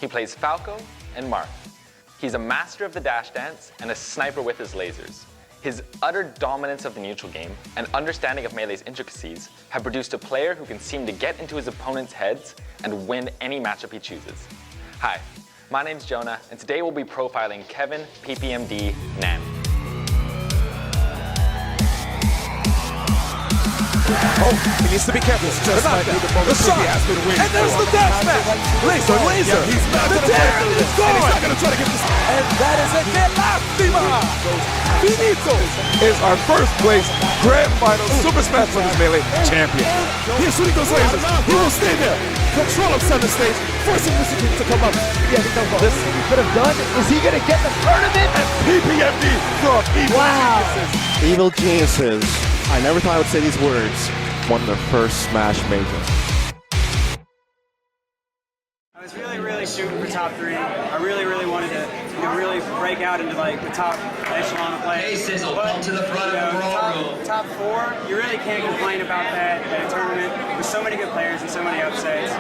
He plays Falco and Marth. He's a master of the dash dance and a sniper with his lasers. His utter dominance of the neutral game and understanding of Melee's intricacies have produced a player who can seem to get into his opponent's heads and win any matchup he chooses. Hi, my name's Jonah, and today we'll be profiling Kevin PPMD Nanney. Oh, he needs to be careful. The shot, and there's the dash match. Laser. The dash is gone. He's not going to try to get this. And that is a get lástima. Finito is our first place Grand Final Super Smash Bros. Melee champion. He's shooting those lasers. He will stay there. Control of center stage, forcing Mr. King to come up. Yeah, this he could have done. Is he going to get the tournament? And PPMD from Evil Geniuses. I never thought I would say these words. Won their first Smash Major. I was really shooting for top 3. I really wanted to really break out into like the top echelon of play. Hey Sizzle, come to the front of the roll. Top 4, you really can't complain about that at a tournament with so many good players and so many upsets.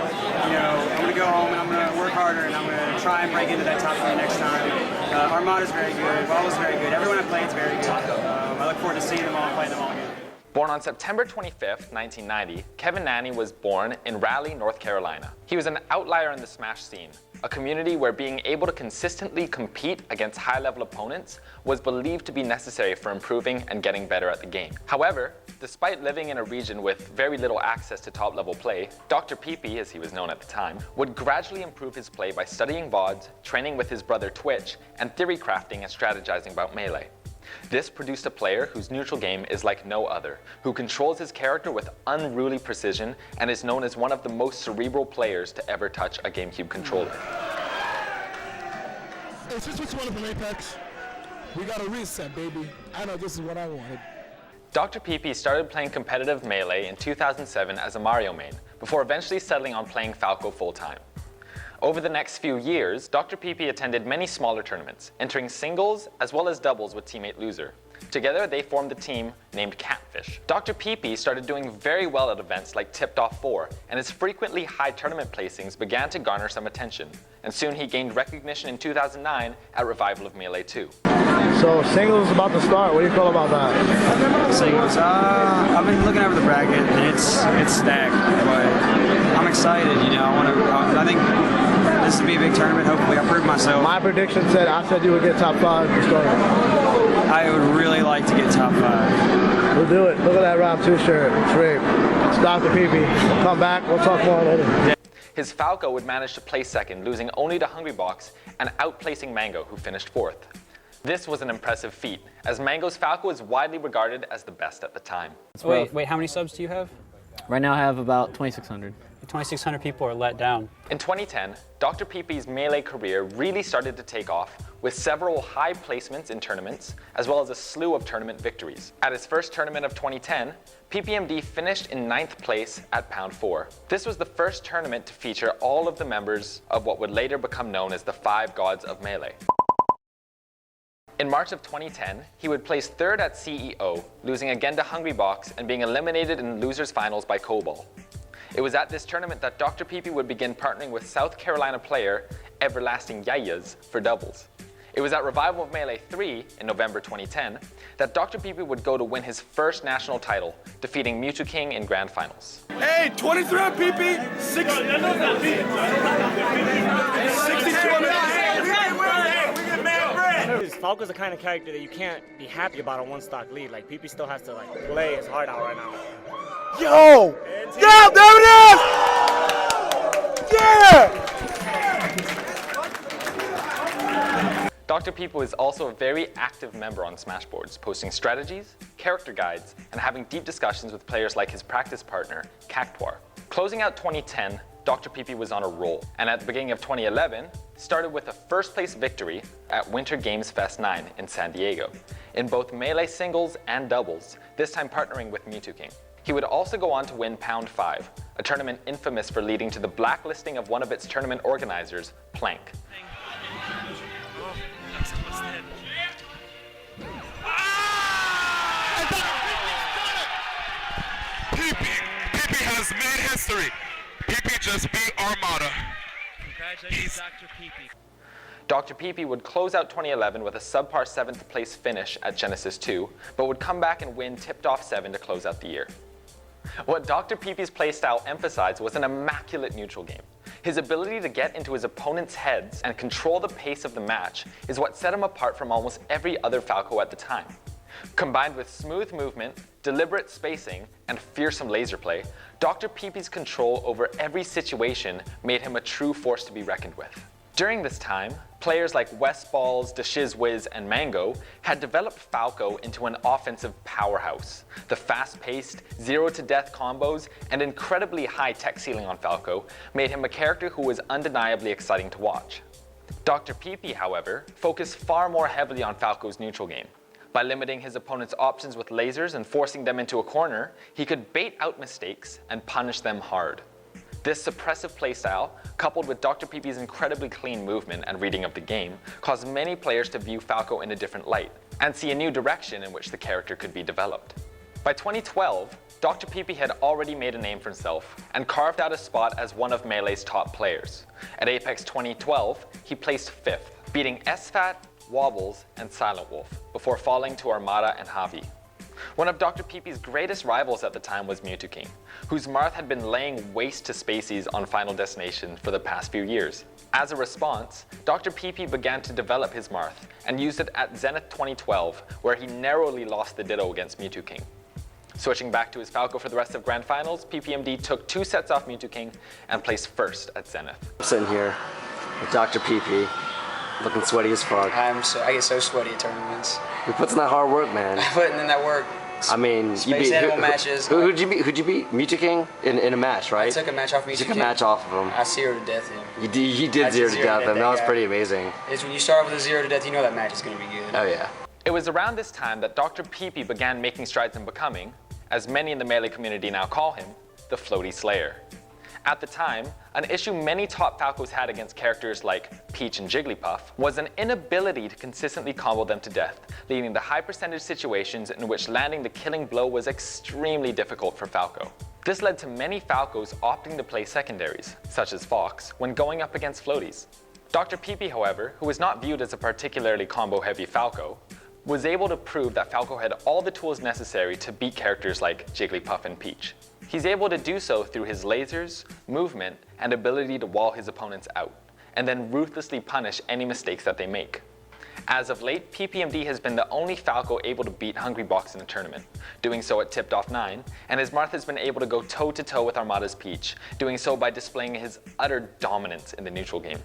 You know, I'm going to go home and I'm going to work harder and I'm going to try and break into that top 3 next time. Armada's very good, Westballz is very good, everyone I played is very good. I look forward to seeing them all and playing them all again. Born on September 25th, 1990, Kevin Nanney was born in Raleigh, North Carolina. He was an outlier in the Smash scene, a community where being able to consistently compete against high-level opponents was believed to be necessary for improving and getting better at the game. However, despite living in a region with very little access to top-level play, Dr. PeePee, as he was known at the time, would gradually improve his play by studying VODs, training with his brother Twitch, and theory crafting and strategizing about Melee. This produced a player whose neutral game is like no other, who controls his character with unruly precision and is known as one of the most cerebral players to ever touch a GameCube controller. Hey, since we won from Apex, we got a reset, baby. I know this is what I wanted. Dr. PeePee started playing competitive Melee in 2007 as a Mario main, before eventually settling on playing Falco full-time. Over the next few years, Dr. PeePee attended many smaller tournaments, entering singles as well as doubles with teammate Loser. Together, they formed a team named Catfish. Dr. PeePee started doing very well at events like Tipped Off 4, and his frequently high tournament placings began to garner some attention. And soon he gained recognition in 2009 at Revival of Melee 2. So singles is about to start. What do you feel about that? Singles, I've been looking over the bracket and it's stacked, but I'm excited. You know, I think this will be a big tournament. Hopefully, I prove myself. My prediction said I said you would get top 5 to start. I would really like to get top 5. We'll do it. Look at that round 2 shirt. Straight. It's Dr. PeePee. We'll come back. We'll talk more later. His Falco would manage to place second, losing only to Hbox and outplacing Mango, who finished 4th. This was an impressive feat, as Mango's Falco is widely regarded as the best at the time. Wait, how many subs do you have? Right now I have about 2,600. 2,600 people are let down. In 2010, Dr. PeePee's Melee career really started to take off, with several high placements in tournaments, as well as a slew of tournament victories. At his first tournament of 2010, PPMD finished in 9th place at Pound 4. This was the first tournament to feature all of the members of what would later become known as the 5 Gods of Melee. In March of 2010, he would place 3rd at CEO, losing again to Hbox and being eliminated in losers finals by Cobalt. It was at this tournament that Dr. PeePee would begin partnering with South Carolina player Everlasting Yayas for doubles. It was at Revival of Melee 3 in November 2010 that Dr. PeePee would go to win his first national title, defeating Mewtwo King in grand finals. Hey, 23 on PeePee, 62 on Falco's the kind of character that you can't be happy about a one-stock lead. Like, PeePee still has to play his heart out right now. Yo! Yeah, there it is! Yeah! Dr. PeePee is also a very active member on Smashboards, posting strategies, character guides, and having deep discussions with players like his practice partner, Cactuar. Closing out 2010, Dr. PeePee was on a roll, and at the beginning of 2011, started with a first-place victory at Winter Games Fest 9 in San Diego, in both Melee singles and doubles, this time partnering with Mewtwo King. He would also go on to win Pound 5, a tournament infamous for leading to the blacklisting of one of its tournament organizers, Plank. PeePee has made history. PeePee just beat Armada. Congratulations, Dr. PeePee. Dr. PeePee would close out 2011 with a subpar 7th place finish at Genesis 2, but would come back and win Tipped Off 7 to close out the year. What Dr. PeePee's playstyle emphasized was an immaculate neutral game. His ability to get into his opponent's heads and control the pace of the match is what set him apart from almost every other Falco at the time. Combined with smooth movement, deliberate spacing, and fearsome laser play, Dr. PeePee's control over every situation made him a true force to be reckoned with. During this time, players like Westballz, DeShizWiz, and Mango had developed Falco into an offensive powerhouse. The fast-paced, zero-to-death combos and incredibly high tech ceiling on Falco made him a character who was undeniably exciting to watch. Dr. PeePee, however, focused far more heavily on Falco's neutral game. By limiting his opponent's options with lasers and forcing them into a corner, he could bait out mistakes and punish them hard. This suppressive playstyle, coupled with Dr. PeePee's incredibly clean movement and reading of the game, caused many players to view Falco in a different light and see a new direction in which the character could be developed. By 2012, Dr. PeePee had already made a name for himself and carved out a spot as one of Melee's top players. At Apex 2012, he placed 5th, beating SFAT, Wobbles, and Silent Wolf, before falling to Armada and Javi. One of Dr. PeePee's greatest rivals at the time was Mewtwo, whose Marth had been laying waste to Spacies on Final Destination for the past few years. As a response, Dr. PeePee began to develop his Marth and used it at Zenith 2012, where he narrowly lost the Ditto against Mewtwo. Switching back to his Falco for the rest of Grand Finals, PPMD took 2 sets off Mewtwo and placed 1st at Zenith. I'm sitting here with Dr. PeePee, looking sweaty as fuck. I get so sweaty at tournaments. Who puts in that hard work, man? Putting in that work. I mean, Space you beat animal matches. Who'd you beat? Mewtwo in a match, right? I took a match off Mewtwo. You took a match off of him. I 0 to death him. You did 0 to death him. That was pretty amazing. It's when you start with a 0 to death, you know that match is going to be good. Oh yeah. It was around this time that Dr. PeePee began making strides in becoming, as many in the Melee community now call him, the Floaty Slayer. At the time, an issue many top Falcos had against characters like Peach and Jigglypuff was an inability to consistently combo them to death, leading to high percentage situations in which landing the killing blow was extremely difficult for Falco. This led to many Falcos opting to play secondaries, such as Fox, when going up against floaties. Dr. PeePee, however, who was not viewed as a particularly combo-heavy Falco, was able to prove that Falco had all the tools necessary to beat characters like Jigglypuff and Peach. He's able to do so through his lasers, movement, and ability to wall his opponents out, and then ruthlessly punish any mistakes that they make. As of late, PPMD has been the only Falco able to beat Hungrybox in a tournament, doing so at Tipped Off 9, and his Marth has been able to go toe-to-toe with Armada's Peach, doing so by displaying his utter dominance in the neutral game.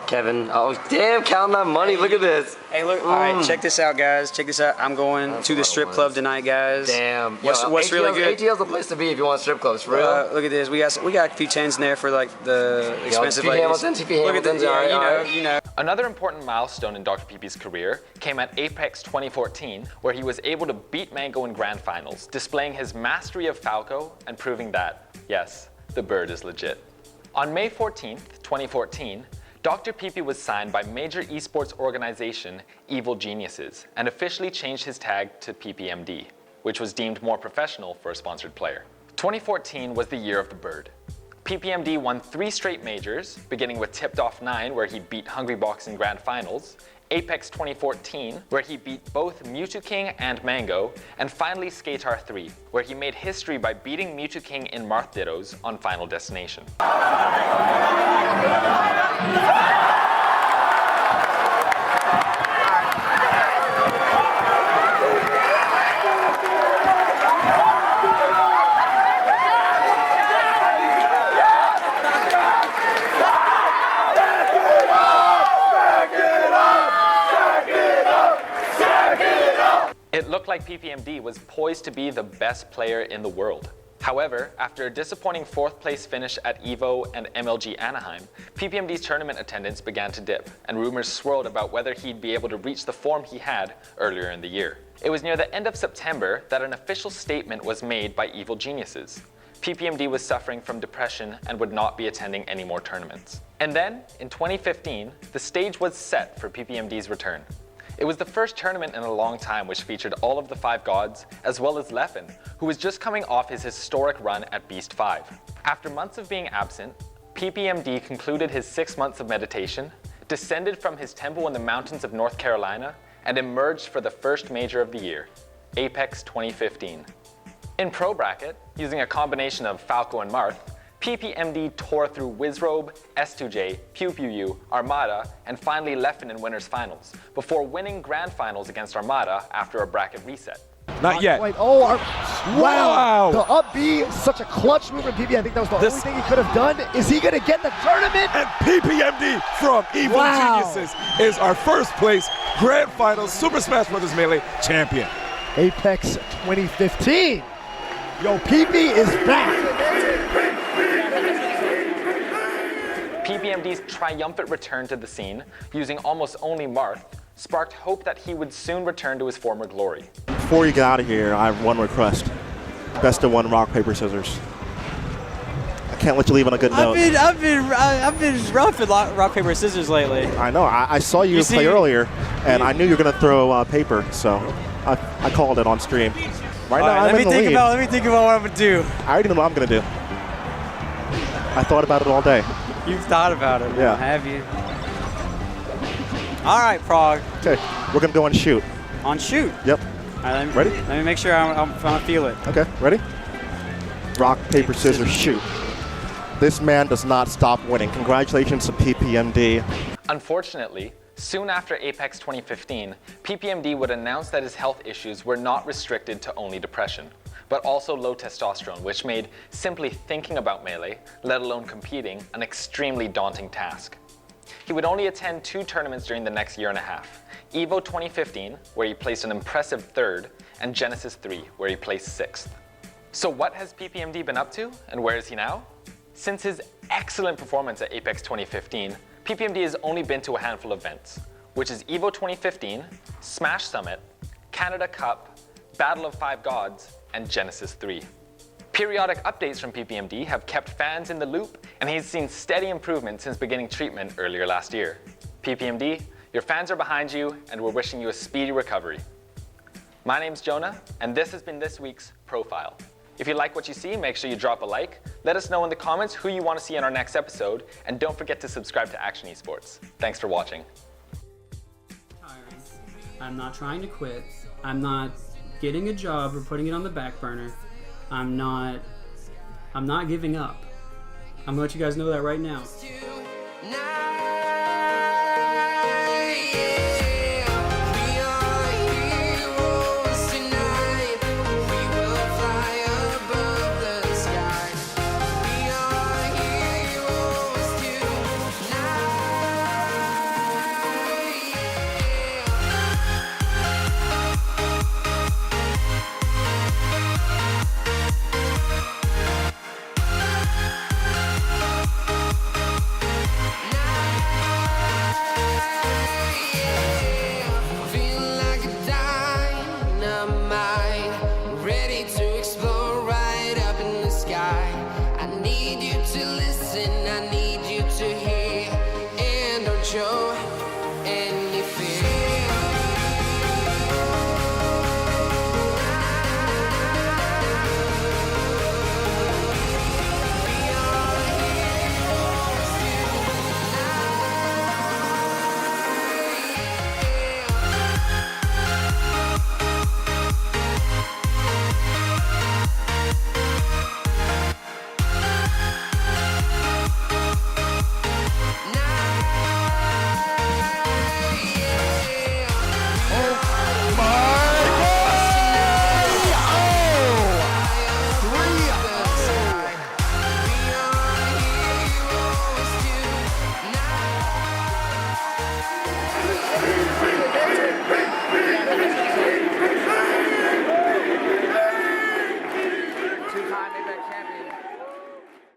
Kevin, oh damn, counting that money, look at this. Hey look, alright, check this out guys, check this out. I'm going to the strip club tonight guys. Damn. What's really good? ATL's the place to be if you want strip clubs, for real. Look at this, we got a few tens in there for like the expensive ladies. Look at this, you know. Another important milestone in Dr. PeePee's career came at Apex 2014, where he was able to beat Mango in Grand Finals, displaying his mastery of Falco and proving that, yes, the bird is legit. On May 14th, 2014, Dr. PeePee was signed by major esports organization Evil Geniuses and officially changed his tag to PPMD, which was deemed more professional for a sponsored player. 2014 was the year of the bird. PPMD won 3 straight majors, beginning with Tipped Off 9, where he beat Hungrybox in Grand Finals, Apex 2014, where he beat both Mewtwo and Mango, and finally Skatar 3, where he made history by beating Mewtwo in Marth Dittos on Final Destination. It looked like PPMD was poised to be the best player in the world. However, after a disappointing 4th place finish at EVO and MLG Anaheim, PPMD's tournament attendance began to dip, and rumors swirled about whether he'd be able to reach the form he had earlier in the year. It was near the end of September that an official statement was made by Evil Geniuses. PPMD was suffering from depression and would not be attending any more tournaments. And then, in 2015, the stage was set for PPMD's return. It was the first tournament in a long time which featured all of the 5 gods, as well as Leffen, who was just coming off his historic run at Beast 5. After months of being absent, PPMD concluded his 6 months of meditation, descended from his temple in the mountains of North Carolina, and emerged for the first major of the year, Apex 2015. In Pro Bracket, using a combination of Falco and Marth, PPMD tore through Wizrobe, S2J, PeePee, Armada, and finally Leffen in winners finals, before winning grand finals against Armada after a bracket reset. Not yet. Wait, wow. The up B, such a clutch move from PPMD. I think that was the only thing he could have done. Is he going to get the tournament? And PPMD from Evil Geniuses is our first place Grand Finals Super Smash Bros. Melee champion. Apex 2015. Yo, PeePee is back. PPMD's triumphant return to the scene, using almost only Marth, sparked hope that he would soon return to his former glory. Before you get out of here, I have one request. Best of one, rock, paper, scissors. I can't let you leave on a good note. I've been rough at rock, paper, scissors lately. I know. I saw you play earlier, and I knew you were going to throw paper, so I called it on stream. Right now, I'm in the lead. Let me think about what I'm going to do. I already know what I'm going to do. I thought about it all day. You've thought about it, yeah. Have you? All right, Prague. Okay, we're going to go on shoot. On shoot? Yep. All right, ready? Let me make sure I'm going to feel it. Okay, ready? Rock, paper, scissors, shoot. This man does not stop winning. Congratulations to PPMD. Unfortunately, soon after Apex 2015, PPMD would announce that his health issues were not restricted to only depression, but also low testosterone, which made simply thinking about Melee, let alone competing, an extremely daunting task. He would only attend 2 tournaments during the next year and a half, EVO 2015, where he placed an impressive 3rd, and Genesis 3, where he placed 6th. So what has PPMD been up to, and where is he now? Since his excellent performance at Apex 2015, PPMD has only been to a handful of events, which is EVO 2015, Smash Summit, Canada Cup, Battle of 5 Gods, and Genesis 3. Periodic updates from PPMD have kept fans in the loop, and he's seen steady improvement since beginning treatment earlier last year. PPMD, your fans are behind you, and we're wishing you a speedy recovery. My name's Jonah, and this has been this week's Profile. If you like what you see, make sure you drop a like, let us know in the comments who you want to see in our next episode, and don't forget to subscribe to Akshon Esports. Thanks for watching. I'm not trying to quit. I'm not getting a job or putting it on the back burner. I'm not giving up. I'm gonna let you guys know that right now. I need you to hear and don't show. And